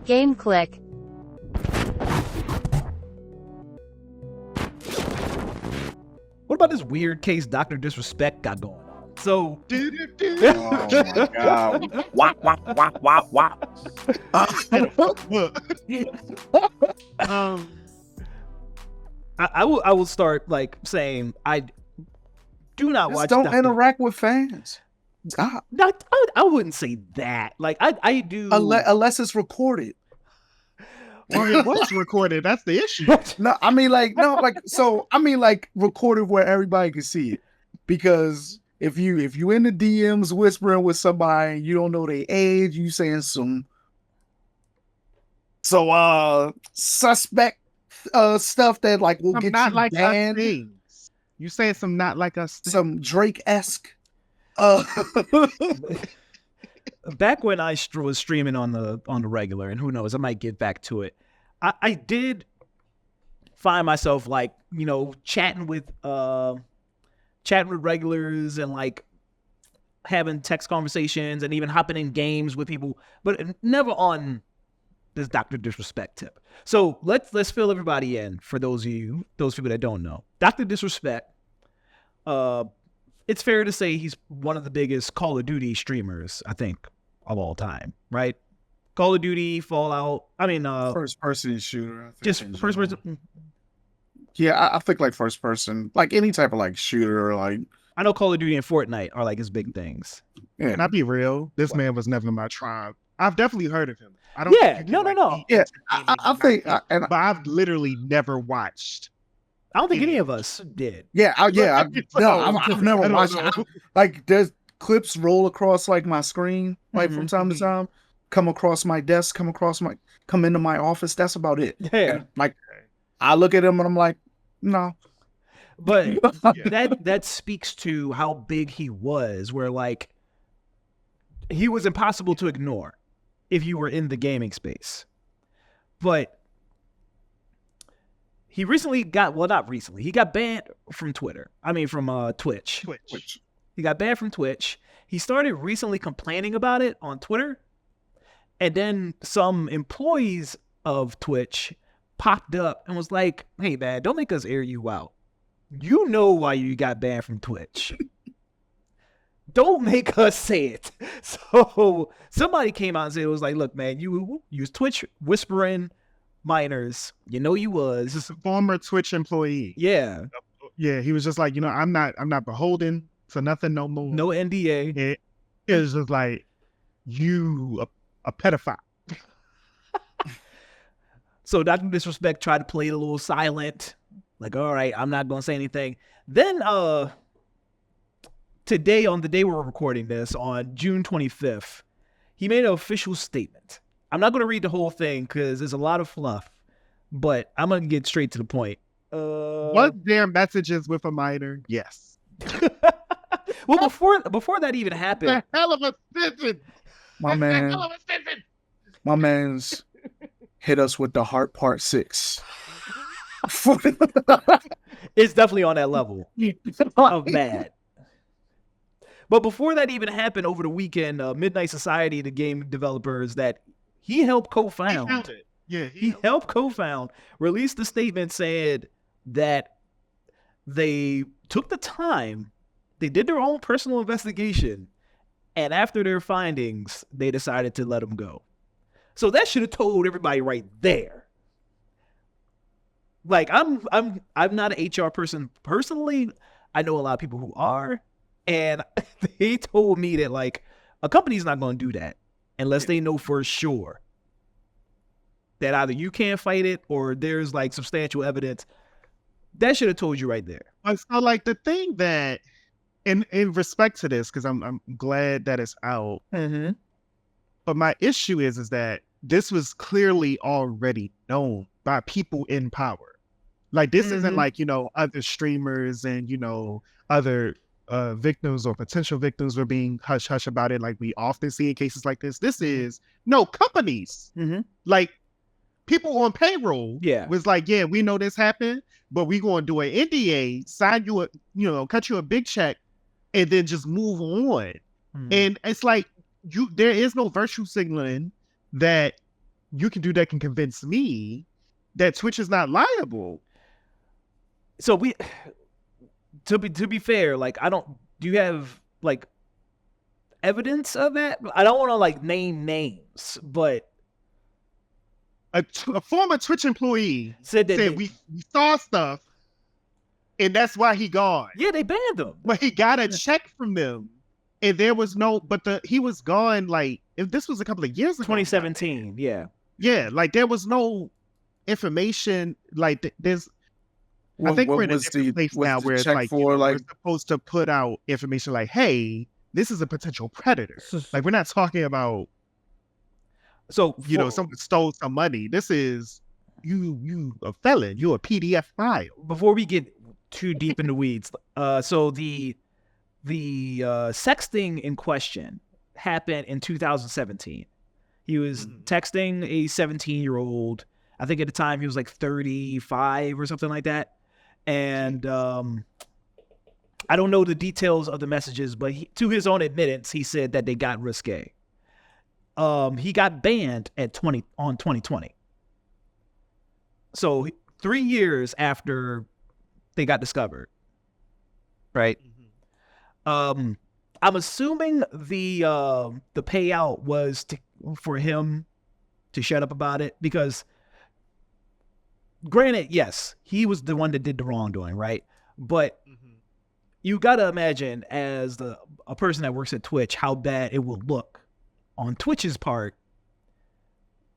Game Clique. What about this weird case Dr. Disrespect got going on? So, Oh my God. Wop, wop, wop, wop, wop. I will start like saying I do not Just watch. don't Dr. interact with fans. Stop. I wouldn't say that. Like I do. Unless it's recorded. Well, it was recorded. That's the issue. No, I mean like recorded where everybody can see it. Because if you in the DMs whispering with somebody, you don't know their age, you saying some suspect stuff that like will get Not you like banned. us things. You saying some not like us things. Some Drake-esque. Back when I was streaming on the regular, and who knows, I might get back to it. I did find myself like, you know, chatting with regulars and like having text conversations and even hopping in games with people, but never on this Dr. Disrespect tip. So let's fill everybody in for those people that don't know. Dr. Disrespect, it's fair to say he's one of the biggest Call of Duty streamers, I think, of all time, right? Call of Duty, Fallout. I mean, first person shooter. I think, just first person. Yeah, I think like first person, like any type of like shooter, like I know Call of Duty and Fortnite are like his big things. yeah. Can I be real? This man was never in my tribe. I've definitely heard of him. I don't. Yeah, think no. Yeah, I think, but I've literally never watched. I don't think any of us did. I've never watched it. Like there's clips roll across like my screen, like from time to time, come across my desk, come into my office. That's about it. Yeah. And, like I look at him and I'm like, no. But that speaks to how big he was, where like he was impossible to ignore if you were in the gaming space. But he recently he got banned from Twitter. I mean from Twitch. He got banned from Twitch. He started recently complaining about it on Twitter. And then some employees of Twitch popped up and was like, hey man, don't make us air you out. You know why you got banned from Twitch. Don't make us say it. So somebody came out and said, it was like, look, man, you was Twitch whispering minors. You know you was. Former Twitch employee. Yeah. Yeah, he was just like, you know, I'm not beholden to nothing no more. No NDA. It was just like, you a pedophile. So Dr. Disrespect tried to play it a little silent. Like, all right, I'm not going to say anything. Then today, on the day we're recording this, on June 25th, he made an official statement. I'm not going to read the whole thing because there's a lot of fluff, but I'm going to get straight to the point. Was there messages with a minor? Yes. Well, before that even happened, The hell of a sentence. My man's hit us with the heart part 6. it's definitely on that level of bad. But before that even happened over the weekend, Midnight Society, the game developers that he helped co-found, he helped co-found, released a statement saying that they took the time, they did their own personal investigation, and after their findings, they decided to let him go. So that should have told everybody right there. Like I'm not an HR person personally. I know a lot of people who are, and they told me that like a company's not going to do that unless they know for sure that either you can't fight it or there's like substantial evidence. That should have told you right there. So like the thing that, in respect to this, because I'm glad that it's out. Mm-hmm. But my issue is that this was clearly already known by people in power. Like this isn't like, you know, other streamers and, you know, other victims or potential victims were being hush hush about it. Like we often see in cases like this. This is companies. Mm-hmm. Like people on payroll Yeah. was like, yeah, we know this happened, but we going to do an NDA, sign you cut you a big check, and then just move on. Mm-hmm. And it's like there is no virtue signaling that you can do that can convince me that Twitch is not liable. So to be fair, like do you have like evidence of that? I don't want to like name names, but a former Twitch employee said we saw stuff, and that's why he gone. Yeah, they banned him, but he got a check from them, and there was no. But he was gone. Like if this was a couple of years ago, 2017. Yeah, like there was no information. Like there's. I think we're in a different place now where it's like, we're supposed to put out information like, hey, this is a potential predator. Like, we're not talking about, someone stole some money. This is, you a felon. You a PDF file. Before we get too deep in the weeds, so the sexting in question happened in 2017. He was texting a 17-year-old. I think at the time he was like 35 or something like that. And I don't know the details of the messages, but to his own admittance, he said that they got risque. He got banned on 2020. So 3 years after they got discovered, right? I'm assuming the payout was for him to shut up about it, because granted, yes, he was the one that did the wrongdoing, right? But you gotta imagine, as a person that works at Twitch, how bad it will look on Twitch's part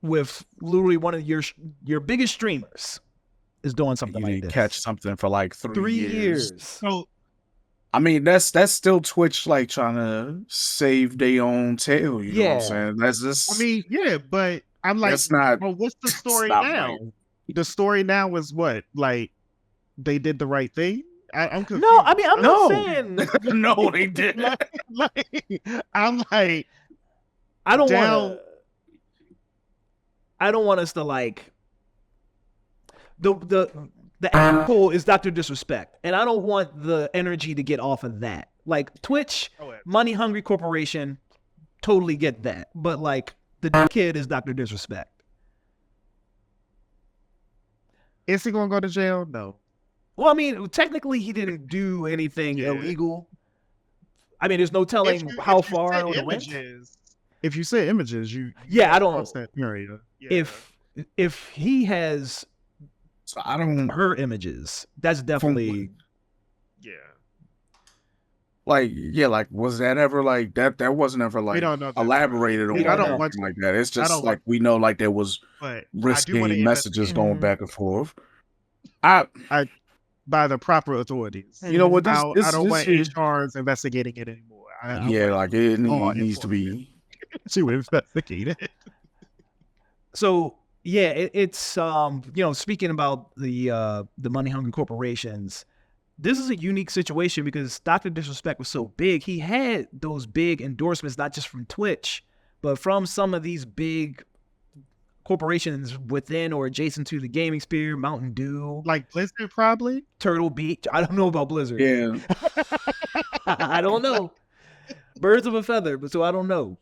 with literally one of your biggest streamers is doing something like this. Catch something for like 3 years. So, I mean, that's still Twitch like trying to save their own tail. You know what I'm saying? That's just. I mean, yeah, but I'm like, that's not. Well, what's the story now? Right. The story now is what? Like, they did the right thing? I'm confused. No, I mean, I'm not saying. No, they didn't. I'm like, I don't want us to like. The apple is Dr. Disrespect, and I don't want the energy to get off of that. Like Twitch, money hungry corporation, totally get that, but like the kid is Dr. Disrespect. Is he gonna go to jail? No. Well, I mean, technically, he didn't do anything illegal. I mean, there's no telling how far it went. If you say images, you I don't. Yeah. If he has, so I don't her images, that's definitely. Like was that ever like that? That wasn't ever like elaborated on. I don't want like that. It's just like we know like there was risky messages going back and forth. I by the proper authorities. You know what? I don't want HRs investigating it anymore. Like it needs to be. She would investigate it. So it's speaking about the money hungry corporations. This is a unique situation because Dr. Disrespect was so big. He had those big endorsements, not just from Twitch, but from some of these big corporations within or adjacent to the gaming sphere, Mountain Dew. Like Blizzard, probably? Turtle Beach. I don't know about Blizzard. Yeah. I don't know. Birds of a feather, but so I don't know.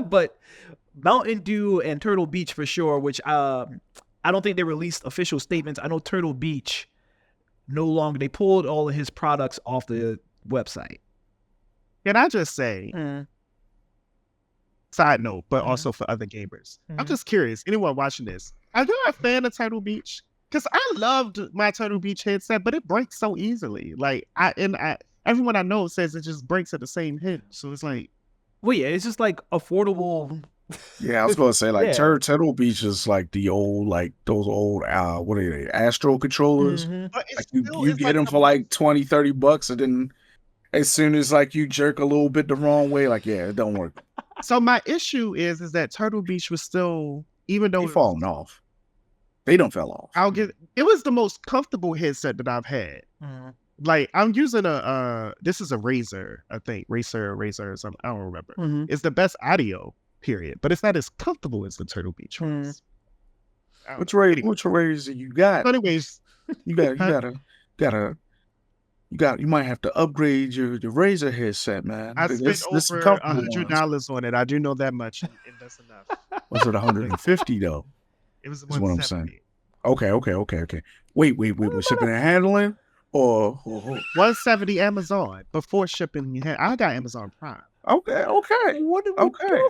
But Mountain Dew and Turtle Beach for sure, which I don't think they released official statements. I know Turtle Beach no longer, they pulled all of his products off the website. Can I just say, side note, but also for other gamers, I'm just curious, anyone watching this, are you a fan of Turtle Beach? Because I loved my Turtle Beach headset, but it breaks so easily. Like, everyone I know says it just breaks at the same hit. So it's like, well, yeah, it's just like affordable. Yeah, I was going to say like Turtle Beach is like the old, like those old, what are they, Astro controllers? Like you get them for like $20-$30, and then as soon as like you jerk a little bit the wrong way, like it don't work. So my issue is that Turtle Beach was still, even though they falling off, they don't fell off. It was the most comfortable headset that I've had. Like I'm using this is a Razer, I think Razer or something. I don't remember. It's the best audio. Period, but it's not as comfortable as the Turtle Beach ones. Which Razer you got? Anyways, you gotta you might have to upgrade your Razer headset, man. I spent over $100 on it. I do know that much, and that's enough. Was it 150 though? It was 170. Is what I'm saying. Okay. Wait. With shipping and handling, or 170 Amazon before shipping. I got Amazon Prime. Okay. What are we doing?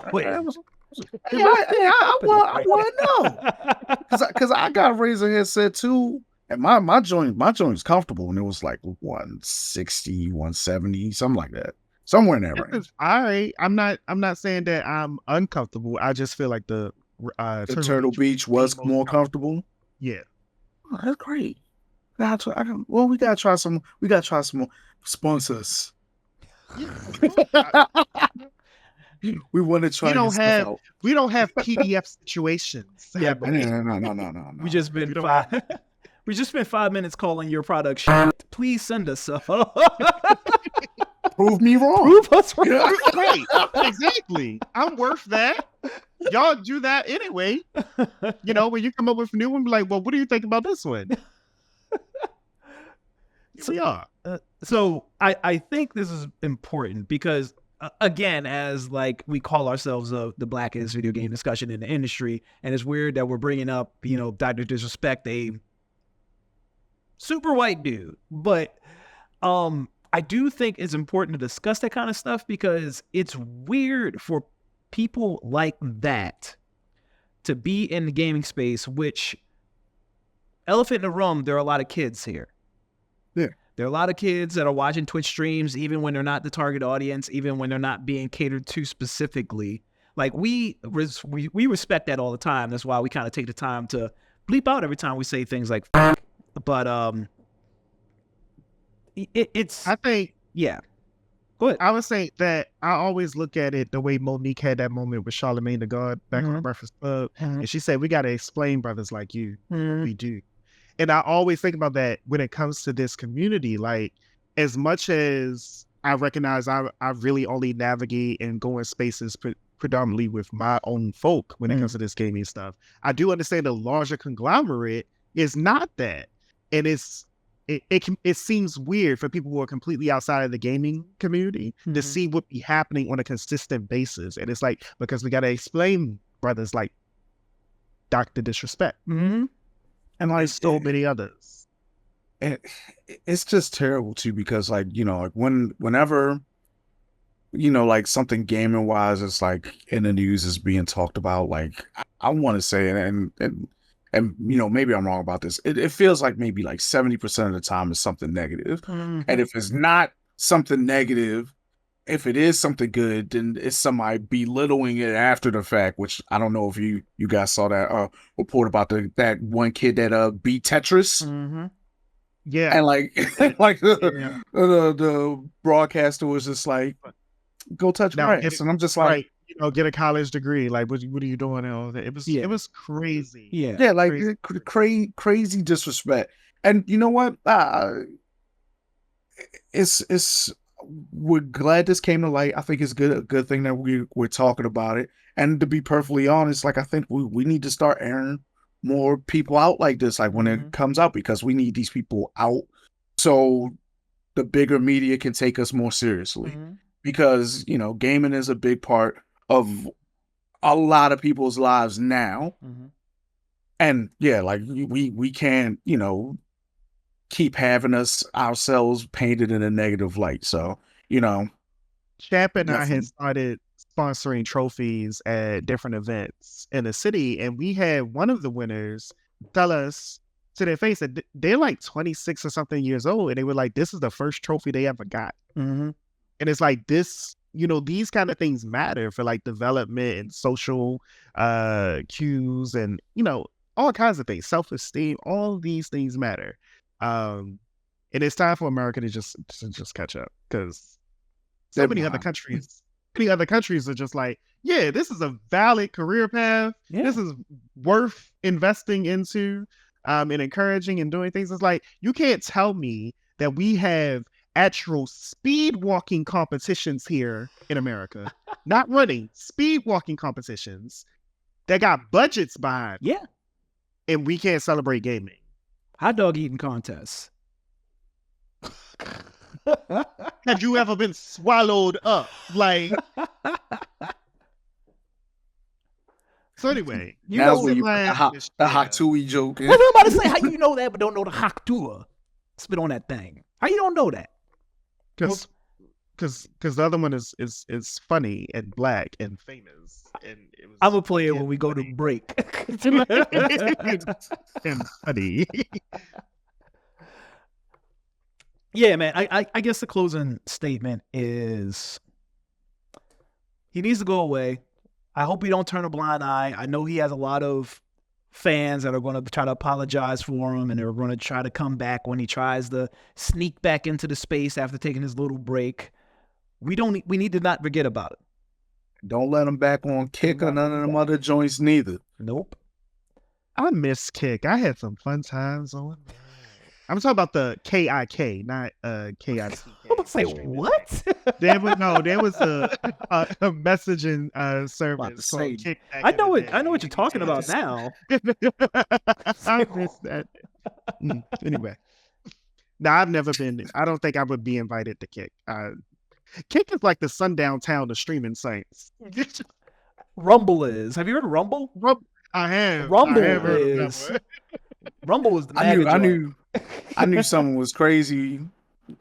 I want to know because I got a Razer headset too, and my joint's comfortable, and it was like 160, 170, something like that, somewhere in that range. All right, I'm not saying that I'm uncomfortable. I just feel like the Turtle Beach was more comfortable. Yeah, oh, that's great. We gotta try some. We gotta try some more sponsors. We want to try. We don't have PDF situations. Yeah, but no. We just spent 5 minutes calling your product shit. Please send us some. Prove me wrong. Prove us wrong. Right. Exactly. I'm worth that. Y'all do that anyway. When you come up with a new one, be like, well, what do you think about this one? So I think this is important because again, as like we call ourselves the blackest video game discussion in the industry, and it's weird that we're bringing up, Dr. Disrespect, a super white dude, but I do think it's important to discuss that kind of stuff because it's weird for people like that to be in the gaming space, which, elephant in the room, there are a lot of kids here. Yeah. There are a lot of kids that are watching Twitch streams, even when they're not the target audience, even when they're not being catered to specifically. Like, we respect that all the time. That's why we kind of take the time to bleep out every time we say things like f***. But it's... I think... Yeah. Go ahead. I would say that I always look at it the way Monique had that moment with Charlamagne the God back on Breakfast Club. And she said, we got to explain brothers like you. We do. And I always think about that when it comes to this community. Like, as much as I recognize I really only navigate and go in spaces predominantly with my own folk when it comes to this gaming stuff, I do understand the larger conglomerate is not that. And it seems weird for people who are completely outside of the gaming community to see what be happening on a consistent basis. And it's like, because we got to explain brothers like Dr. Disrespect. And like so many others. And it's just terrible too, because like, whenever, like something gaming wise, it's like in the news is being talked about, like I want to say, and maybe I'm wrong about this. It feels like maybe like 70% of the time is something negative. And if it's not something negative, if it is something good, then it's somebody belittling it after the fact, which I don't know if you guys saw that report about that one kid that beat Tetris. Yeah. And like the broadcaster was just like, go touch grass. And I'm just like, get a college degree. Like, what are you doing? It was crazy. Yeah, like crazy disrespect. And you know what? We're glad this came to light. I think it's a good thing that we're talking about it. And to be perfectly honest, like I think we need to start airing more people out like this, like when it comes out, because we need these people out so the bigger media can take us more seriously. Because gaming is a big part of a lot of people's lives now. And yeah, like we can't keep having ourselves painted in a negative light. So, Champ and I had started sponsoring trophies at different events in the city, and we had one of the winners tell us to their face that they're like 26 or something years old, and they were like, this is the first trophy they ever got. And it's like this, these kind of things matter for like development and social cues and, all kinds of things, self-esteem, all these things matter. And it's time for America to just catch up, because so many other countries are just like, yeah, this is a valid career path. This is worth investing into, and encouraging and doing things. It's like, you can't tell me that we have actual speed walking competitions here in America, not running, speed walking competitions that got budgets behind. And we can't celebrate gaming. Hot dog eating contests. Have you ever been swallowed up? Like, so anyway, that's where you the Haktui joke. What am I about to say? How you know that but don't know the Haktua? Spit on that thing. How you don't know that? Because the other one is funny and black and famous, and it was. I'm gonna play it when we go to break. And funny. Yeah, man. I guess the closing statement is he needs to go away. I hope he don't turn a blind eye. I know he has a lot of fans that are going to try to apologize for him, and they're going to try to come back when he tries to sneak back into the space after taking his little break. We need to not forget about it. Don't let him back on Kick or none of them other joints neither. Nope. I miss Kick. I had some fun times on. I'm talking about the KIK, not KIC. I'm gonna say what? There was a messaging service called Kick. I know what you're talking about now. I miss that. Anyway, now I've never been. I don't think I would be invited to Kick. Kick is like the sundown town of streaming sites. Rumble is. Have you heard of Rumble? I have. Rumble is. Rumble was the I knew something was crazy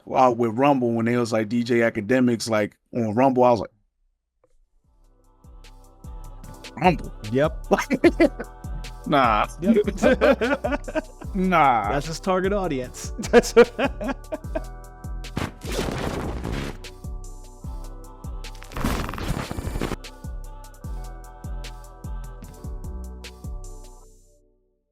with Rumble when they was like DJ Academics like on Rumble. I was like, Rumble. Yep. Nah. Yep. Nah. That's his target audience.